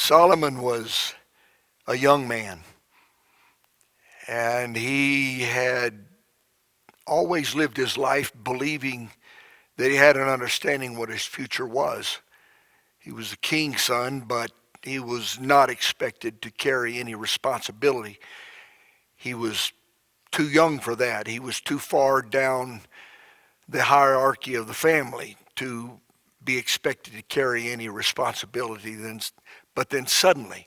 Solomon was a young man, and he had always lived his life believing that he had an understanding what his future was. He was a king's son, but he was not expected to carry any responsibility. He was too young for that. He was too far down the hierarchy of the family to be expected to carry any responsibility. But then suddenly,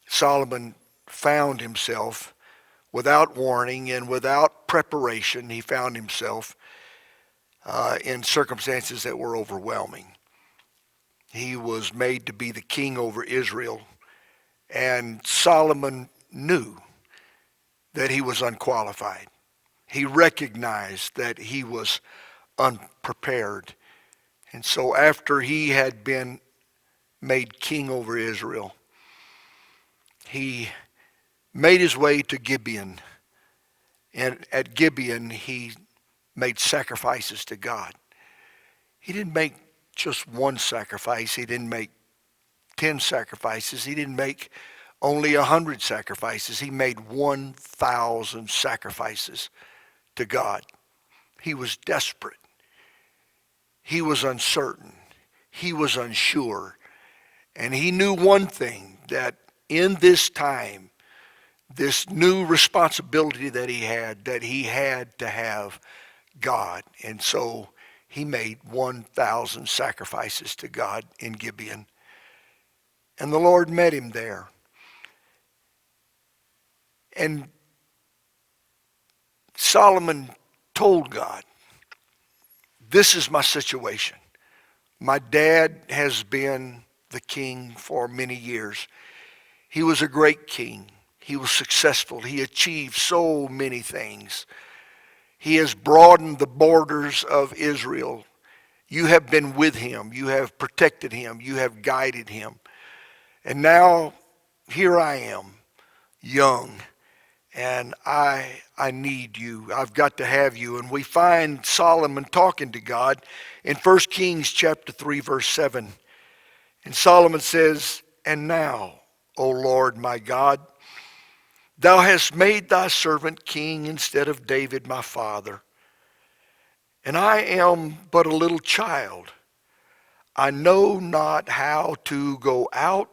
Solomon found himself without warning and without preparation. He found himself in circumstances that were overwhelming. He was made to be the king over Israel, and Solomon knew that he was unqualified. He recognized that he was unprepared. And so after he had been made king over Israel, he made his way to Gibeon. And at Gibeon, he made sacrifices to God. He didn't make just one sacrifice. He didn't make 10 sacrifices. He didn't make only 100 sacrifices. He made 1,000 sacrifices to God. He was desperate. He was uncertain. He was unsure. And he knew one thing, that in this time, this new responsibility that he had to have God. And so he made 1,000 sacrifices to God in Gibeon. And the Lord met him there. And Solomon told God, this is my situation. My dad has been the king for many years. He was a great king. He was successful. He achieved so many things. He has broadened the borders of Israel. You have been with him. You have protected him. You have guided him. And now here I am, young, and I need you. I've got to have you. And we find Solomon talking to God in 1 Kings chapter 3, verse 7. And Solomon says, "And now, O Lord my God, thou hast made thy servant king instead of David my father. And I am but a little child. I know not how to go out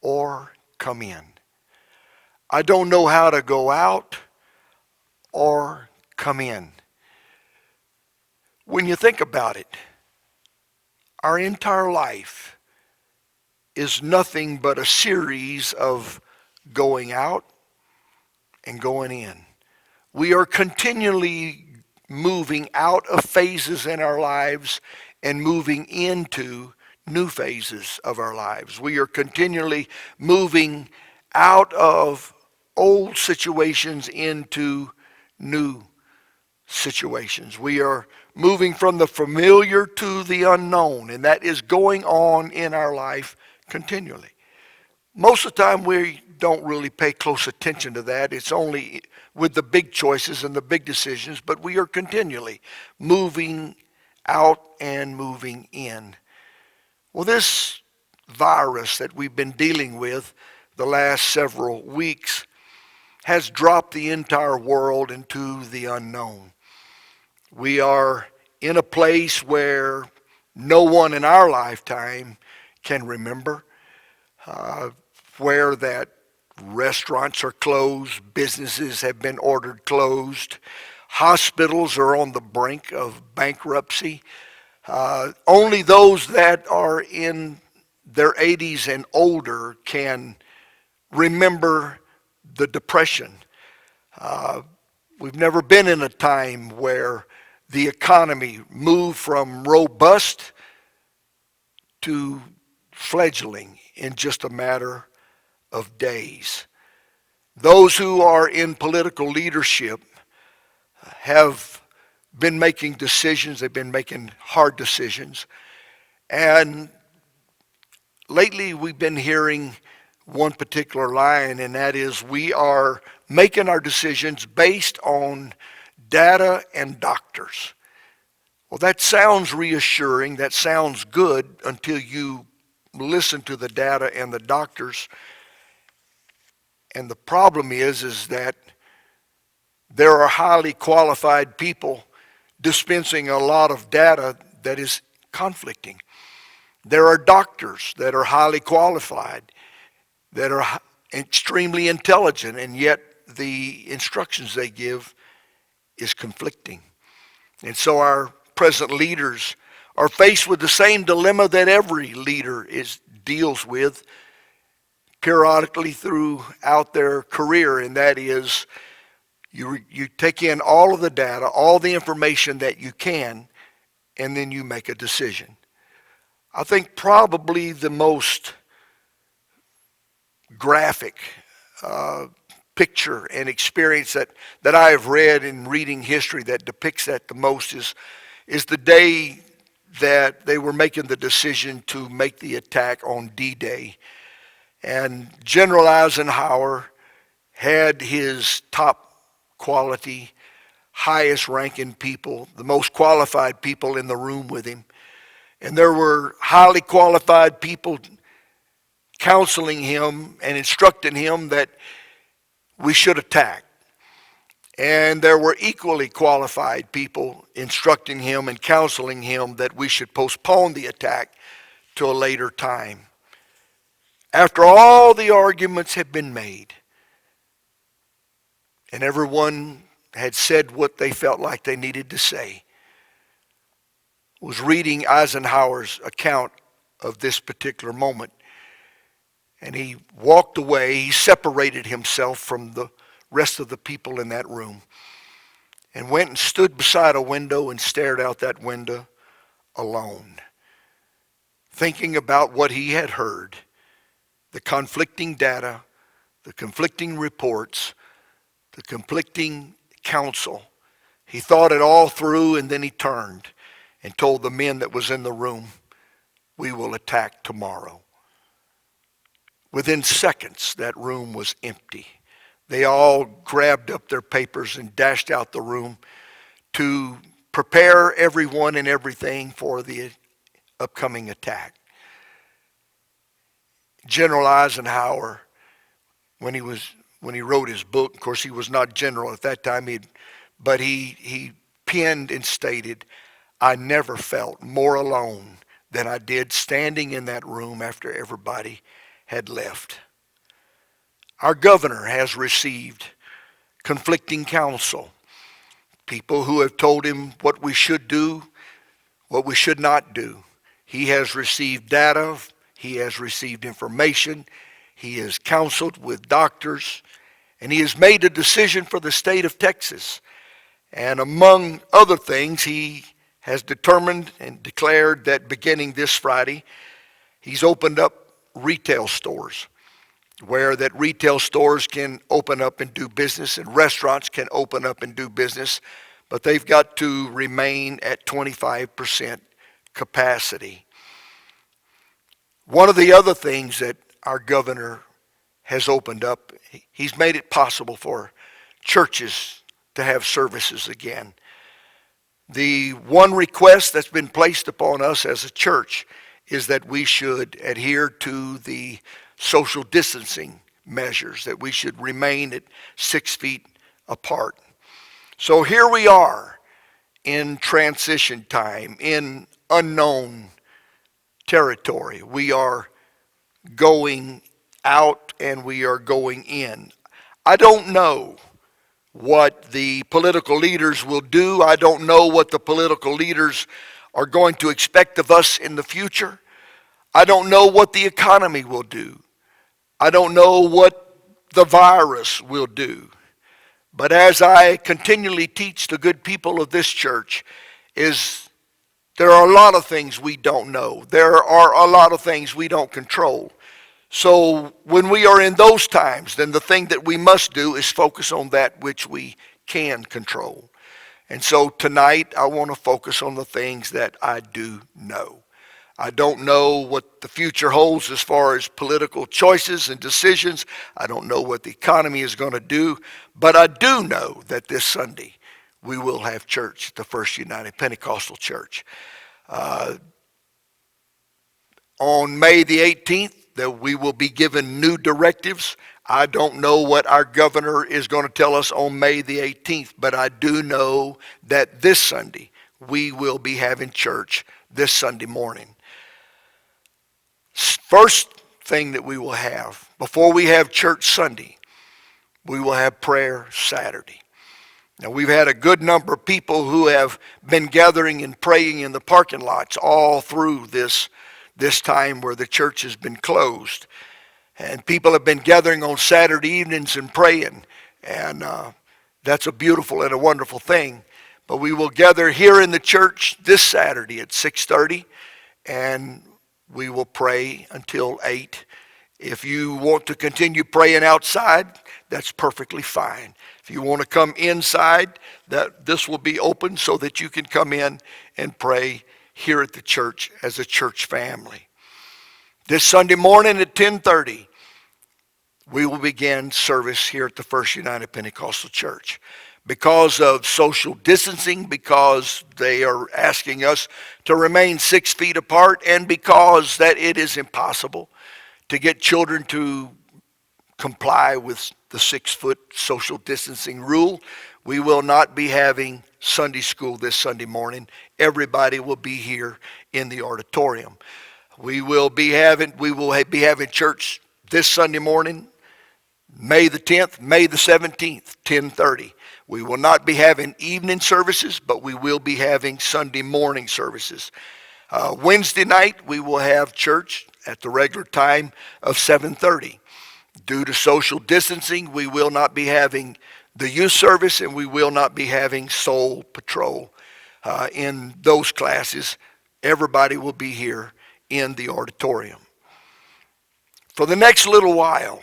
or come in. I don't know how to go out or come in." When you think about it, our entire life is nothing but a series of going out and going in. We are continually moving out of phases in our lives and moving into new phases of our lives. We are continually moving out of old situations into new situations. We are moving from the familiar to the unknown, and that is going on in our life continually. Most of the time we don't really pay close attention to that. It's only with the big choices and the big decisions, but we are continually moving out and moving in. Well, this virus that we've been dealing with the last several weeks has dropped the entire world into the unknown. We are in a place where no one in our lifetime can remember, where that restaurants are closed, businesses have been ordered closed, hospitals are on the brink of bankruptcy. Only those that are in their 80s and older can remember the Depression. We've never been in a time where the economy moved from robust to fledgling in just a matter of days. Those who are in political leadership have been making decisions. They've been making hard decisions. And lately we've been hearing one particular line, and that is, we are making our decisions based on data and doctors. Well, that sounds reassuring. That sounds good until you listen to the data and the doctors. And the problem is that there are highly qualified people dispensing a lot of data that is conflicting. There are doctors that are highly qualified, that are extremely intelligent, and yet the instructions they give is conflicting. And so our present leaders are faced with the same dilemma that every leader deals with periodically throughout their career, and that is you take in all of the data, all the information that you can, and then you make a decision. I think probably the most graphic picture and experience that I have read in reading history that depicts that the most is the day that they were making the decision to make the attack on D-Day. And General Eisenhower had his top quality, highest ranking people, the most qualified people in the room with him. And there were highly qualified people counseling him and instructing him that we should attack. And there were equally qualified people instructing him and counseling him that we should postpone the attack to a later time. After all the arguments had been made, and everyone had said what they felt like they needed to say, was reading Eisenhower's account of this particular moment. And he walked away, he separated himself from the rest of the people in that room and went and stood beside a window and stared out that window alone, thinking about what he had heard, the conflicting data, the conflicting reports, the conflicting counsel. He thought it all through, and then he turned and told the men that was in the room, "We will attack tomorrow." Within seconds, that room was empty. They all grabbed up their papers and dashed out the room to prepare everyone and everything for the upcoming attack. General Eisenhower, when he wrote his book, of course he was not general at that time, but he penned and stated, "I never felt more alone than I did standing in that room after everybody had left." Our governor has received conflicting counsel, people who have told him what we should do, what we should not do. He has received data, he has received information, he has counseled with doctors, and he has made a decision for the state of Texas. And among other things, he has determined and declared that beginning this Friday, he's opened up retail stores, where that retail stores can open up and do business and restaurants can open up and do business, but they've got to remain at 25% capacity. One of the other things that our governor has opened up, he's made it possible for churches to have services again. The one request that's been placed upon us as a church is that we should adhere to the social distancing measures, that we should remain at 6 feet apart. So here we are in transition time, in unknown territory. We are going out and we are going in. I don't know what the political leaders will do. I don't know what the political leaders are going to expect of us in the future. I don't know what the economy will do. I don't know what the virus will do. But as I continually teach the good people of this church, there are a lot of things we don't know. There are a lot of things we don't control. So when we are in those times, then the thing that we must do is focus on that which we can control. And so tonight I want to focus on the things that I do know. I don't know what the future holds as far as political choices and decisions. I don't know what the economy is going to do. But I do know that this Sunday we will have church at the First United Pentecostal Church. On May the 18th, that we will be given new directives. I don't know what our governor is going to tell us on May the 18th, but I do know that this Sunday we will be having church this Sunday morning. First thing that we will have, before we have church Sunday, we will have prayer Saturday. Now, we've had a good number of people who have been gathering and praying in the parking lots all through this time where the church has been closed. And people have been gathering on Saturday evenings and praying. And that's a beautiful and a wonderful thing. But we will gather here in the church this Saturday at 6:30, and we will pray until 8. If you want to continue praying outside, that's perfectly fine. If you want to come inside, this will be open so that you can come in and pray here at the church as a church family. This Sunday morning at 10:30, we will begin service here at the First United Pentecostal Church. Because of social distancing, because they are asking us to remain 6 feet apart, and because that it is impossible to get children to comply with the 6-foot social distancing rule, we will not be having Sunday school this Sunday morning. Everybody will be here in the auditorium. We will be having church this Sunday morning, May the 10th, May the 17th, 10:30. We will not be having evening services, but we will be having Sunday morning services. Wednesday night, we will have church at the regular time of 7:30. Due to social distancing, we will not be having the youth service, and we will not be having Soul Patrol in those classes. Everybody will be here in the auditorium. For the next little while,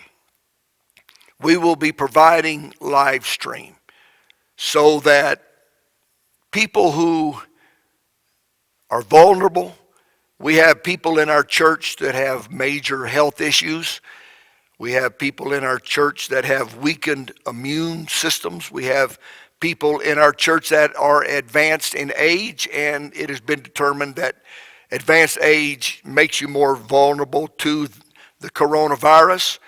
we will be providing live stream so that people who are vulnerable, we have people in our church that have major health issues. We have people in our church that have weakened immune systems. We have people in our church that are advanced in age, and it has been determined that advanced age makes you more vulnerable to the coronavirus.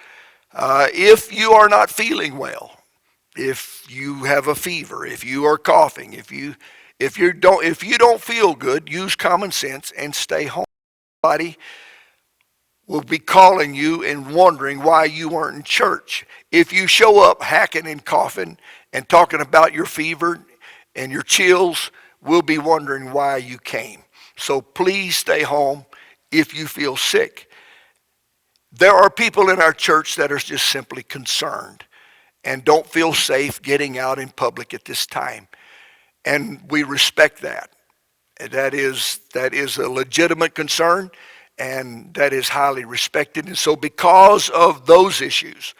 If you are not feeling well, if you have a fever, if you are coughing, if you don't feel good, use common sense and stay home. Somebody will be calling you and wondering why you weren't in church. If you show up hacking and coughing and talking about your fever and your chills, we'll be wondering why you came. So please stay home if you feel sick. There are people in our church that are just simply concerned and don't feel safe getting out in public at this time. And we respect that. That is a legitimate concern, and that is highly respected. And so because of those issues,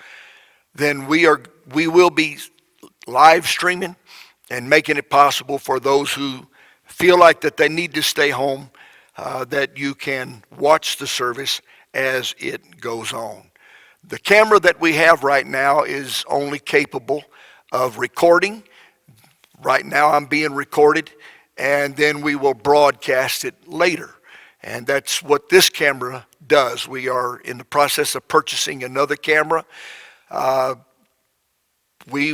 then we will be live streaming and making it possible for those who feel like that they need to stay home, that you can watch the service as it goes on. The camera that we have right now is only capable of recording. Right now I'm being recorded, and then we will broadcast it later. And that's what this camera does. We are in the process of purchasing another camera. We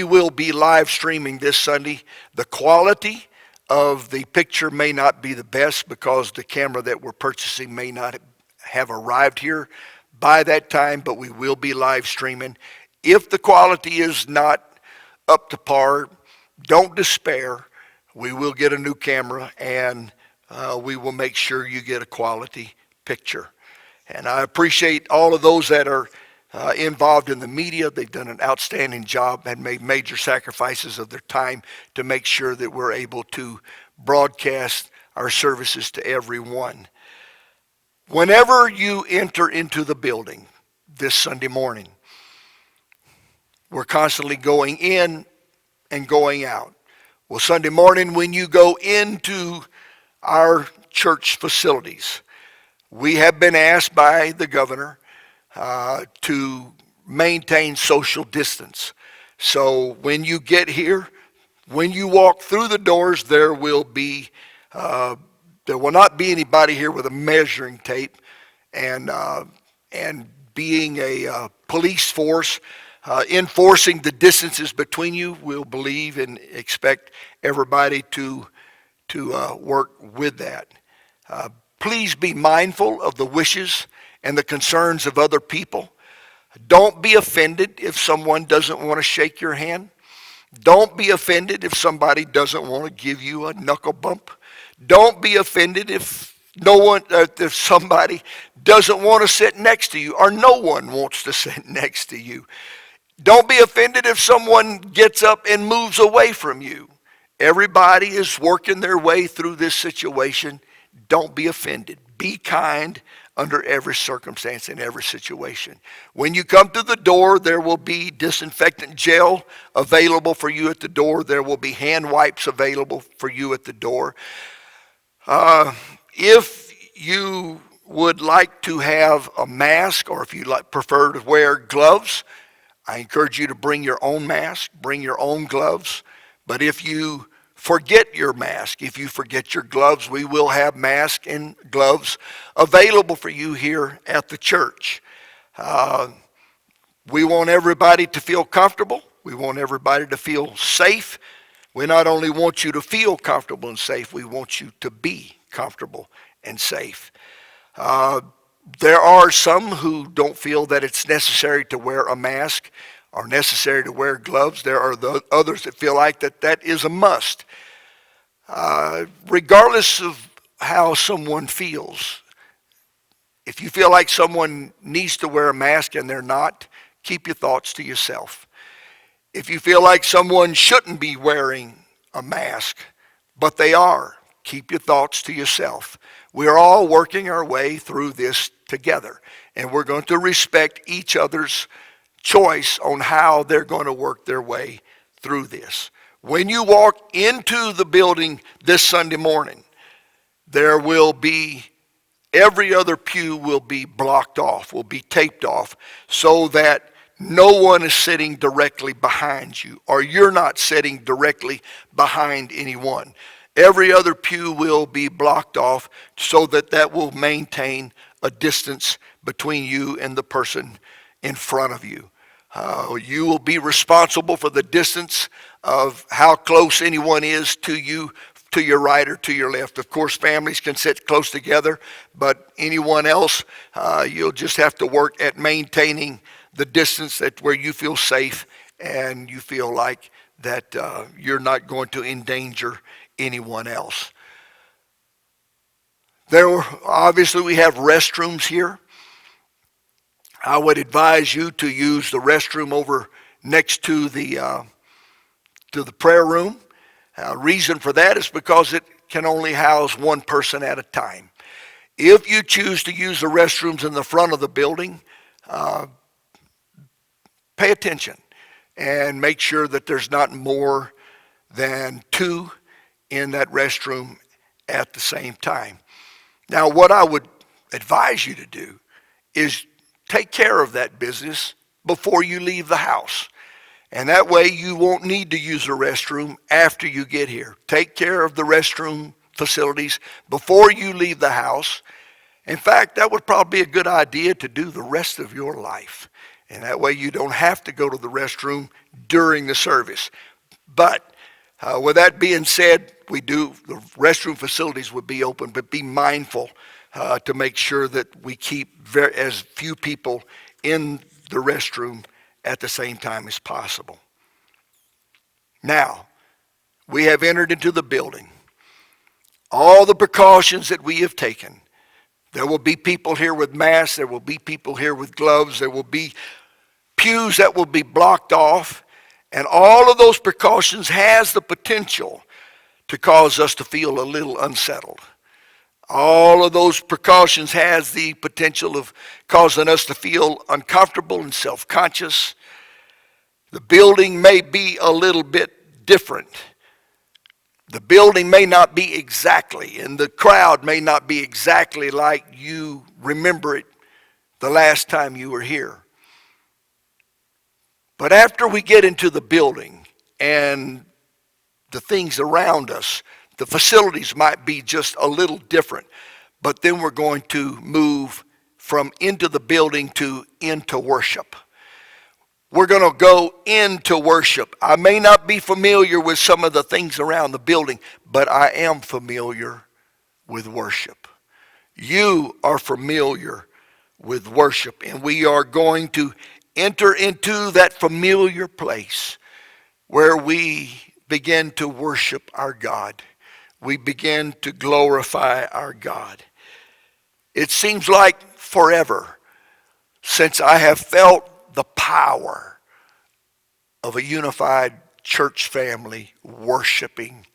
will be live streaming this Sunday. The quality of the picture may not be the best because the camera that we're purchasing may not have arrived here by that time, but we will be live streaming. If the quality is not up to par, don't despair. We will get a new camera, and we will make sure you get a quality picture. And I appreciate all of those that are involved in the media. They've done an outstanding job and made major sacrifices of their time to make sure that we're able to broadcast our services to everyone. Whenever you enter into the building this Sunday morning, we're constantly going in and going out. Well, Sunday morning when you go into our church facilities, we have been asked by the governor to maintain social distance. So when you get here, when you walk through the doors, there will be There will not be anybody here with a measuring tape and being a police force enforcing the distances between you. We'll believe and expect everybody to work with that. Please be mindful of the wishes and the concerns of other people. Don't be offended if someone doesn't want to shake your hand. Don't be offended if somebody doesn't want to give you a knuckle bump. Don't be offended if if somebody doesn't want to sit next to you, or no one wants to sit next to you. Don't be offended if someone gets up and moves away from you. Everybody is working their way through this situation. Don't be offended. Be kind under every circumstance and every situation. When you come to the door, there will be disinfectant gel available for you at the door. There will be hand wipes available for you at the door. If you would like to have a mask, or if you prefer to wear gloves, I encourage you to bring your own mask, bring your own gloves. But if you forget your mask, if you forget your gloves, we will have masks and gloves available for you here at the church. We want everybody to feel comfortable. We want everybody to feel safe. We not only want you to feel comfortable and safe, we want you to be comfortable and safe. There are some who don't feel that it's necessary to wear a mask or necessary to wear gloves. There are others that feel like that is a must. Regardless of how someone feels, if you feel like someone needs to wear a mask and they're not, keep your thoughts to yourself. If you feel like someone shouldn't be wearing a mask, but they are, keep your thoughts to yourself. We're all working our way through this together, and we're going to respect each other's choice on how they're going to work their way through this. When you walk into the building this Sunday morning, there will be, every other pew will be blocked off, will be taped off, so that no one is sitting directly behind you, or you're not sitting directly behind anyone. Every other pew will be blocked off so that will maintain a distance between you and the person in front of you. You will be responsible for the distance of how close anyone is to you, to your right or to your left. Of course, families can sit close together, but anyone else, you'll just have to work at maintaining the distance where you feel safe and you feel like that you're not going to endanger anyone else. Obviously, we have restrooms here. I would advise you to use the restroom over next to the prayer room. Reason for that is because it can only house one person at a time. If you choose to use the restrooms in the front of the building, pay attention and make sure that there's not more than two in that restroom at the same time. Now, what I would advise you to do is take care of that business before you leave the house. And that way you won't need to use the restroom after you get here. Take care of the restroom facilities before you leave the house. In fact, that would probably be a good idea to do the rest of your life. And that way you don't have to go to the restroom during the service. But with that being said, the restroom facilities would be open, but be mindful to make sure that we keep as few people in the restroom at the same time as possible. Now, we have entered into the building. All the precautions that we have taken. There will be people here with masks. There will be people here with gloves. There will be pews that will be blocked off. And all of those precautions has the potential to cause us to feel a little unsettled. All of those precautions has the potential of causing us to feel uncomfortable and self-conscious. The building may be a little bit different. The building may not be exactly, and the crowd may not be exactly like you remember it the last time you were here. But after we get into the building and the things around us, The facilities might be just a little different, but then we're going to move from into the building to into worship. We're going to go into worship. I may not be familiar with some of the things around the building, but I am familiar with worship. You are familiar with worship, and we are going to enter into that familiar place where we begin to worship our God. We begin to glorify our God. It seems like forever since I have felt the power of a unified church family worshiping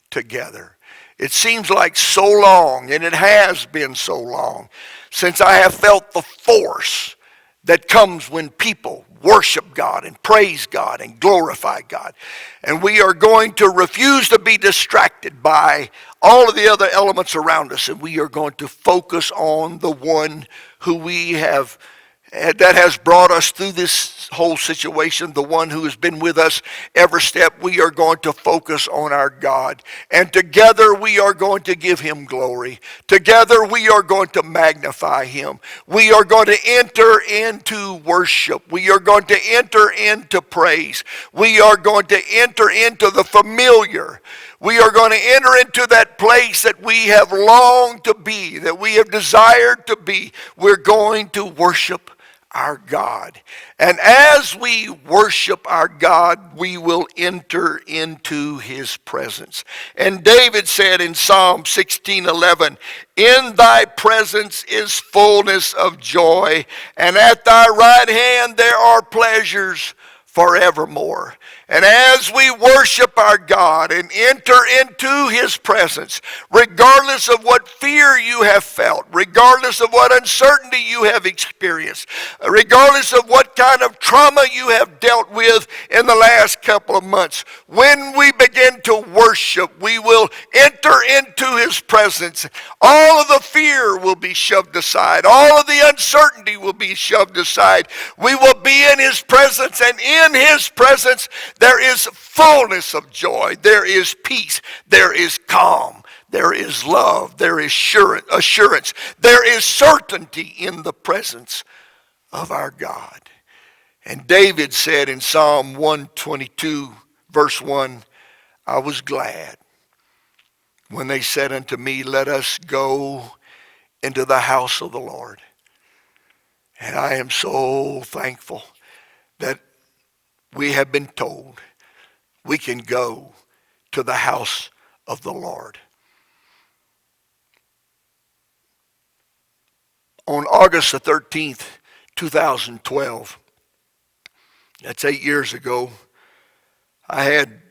together. It seems like so long, and it has been so long, since I have felt the force that comes when people worship God and praise God and glorify God. And we are going to refuse to be distracted by all of the other elements around us, and we are going to focus on the one who we have, that has brought us through this whole situation, the one who has been with us every step. We are going to focus on our God. And together we are going to give him glory. Together we are going to magnify him. We are going to enter into worship. We are going to enter into praise. We are going to enter into the familiar. We are going to enter into that place that we have longed to be, that we have desired to be. We're going to worship our God. And as we worship our God, we will enter into his presence. And David said in Psalm 16:11, "In thy presence is fullness of joy, and at thy right hand there are pleasures forevermore." And as we worship our God and enter into his presence, regardless of what fear you have felt, regardless of what uncertainty you have experienced, regardless of what kind of trauma you have dealt with in the last couple of months, when we begin to worship, we will enter into his presence. All of the fear will be shoved aside. All of the uncertainty will be shoved aside. We will be in his presence, and in his presence there is fullness of joy. There is peace. There is calm. There is love. There is assurance. There is certainty in the presence of our God. And David said in Psalm 122, verse 1, "I was glad when they said unto me, let us go into the house of the Lord." And I am so thankful that we have been told we can go to the house of the Lord. On August the 13th, 2012, that's 8 years ago, I had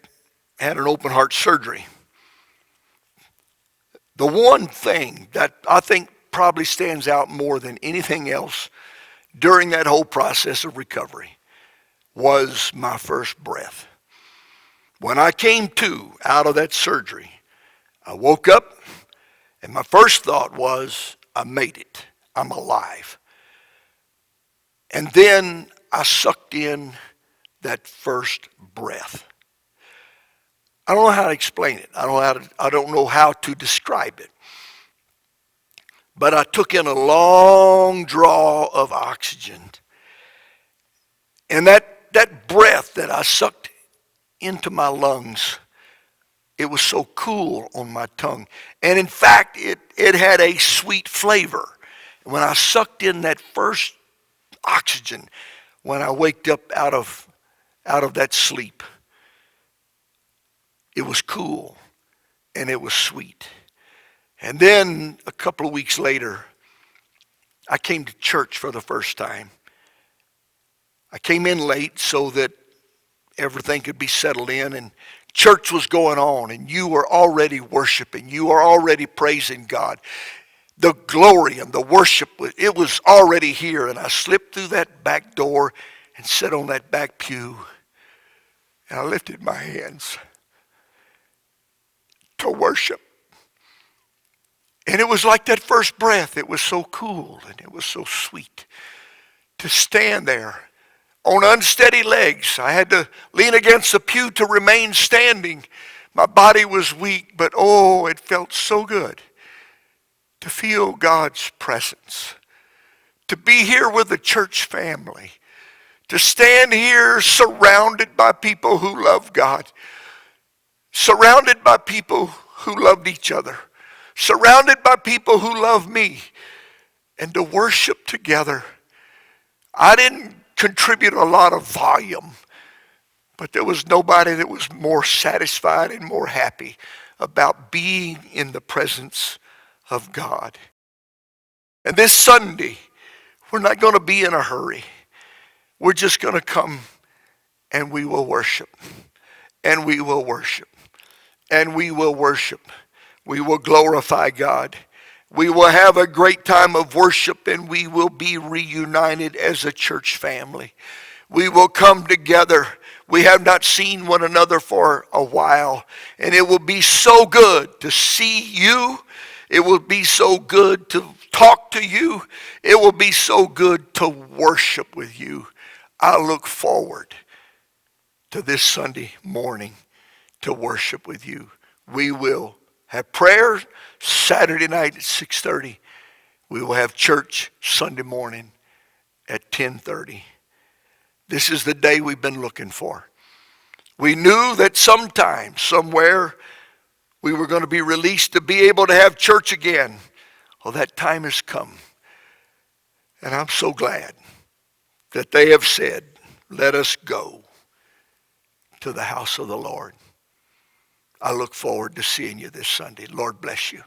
an open heart surgery. The one thing that I think probably stands out more than anything else during that whole process of recovery was my first breath. When I came to out of that surgery, I woke up and my first thought was, I made it. I'm alive. And then I sucked in that first breath. I don't know how to explain it. I don't know how to describe it. But I took in a long draw of oxygen. And that breath that I sucked into my lungs, it was so cool on my tongue. And in fact, it had a sweet flavor. When I sucked in that first oxygen, when I waked up out of that sleep, it was cool and it was sweet. And then a couple of weeks later, I came to church for the first time. I came in late so that everything could be settled in, and church was going on, and you were already worshiping. You were already praising God. The glory and the worship, it was already here, and I slipped through that back door and sat on that back pew, and I lifted my hands to worship. And it was like that first breath. It was so cool and it was so sweet to stand there on unsteady legs. I had to lean against the pew to remain standing, My body was weak, but oh, it felt so good to feel God's presence, to be here with the church family, to stand here surrounded by people who love God, surrounded by people who loved each other, surrounded by people who love me, and to worship together. I didn't contribute a lot of volume, but there was nobody that was more satisfied and more happy about being in the presence of God. And this Sunday, we're not going to be in a hurry. We're just going to come and we will worship. And we will worship. And we will worship. We will glorify God. We will have a great time of worship, and we will be reunited as a church family. We will come together. We have not seen one another for a while, and it will be so good to see you. It will be so good to talk to you. It will be so good to worship with you. I look forward to this Sunday morning to worship with you. We will have prayer Saturday night at 6:30. We will have church Sunday morning at 10:30. This is the day we've been looking for. We knew that sometime, somewhere, we were going to be released to be able to have church again. Well, that time has come. And I'm so glad that they have said, let us go to the house of the Lord. I look forward to seeing you this Sunday. Lord bless you.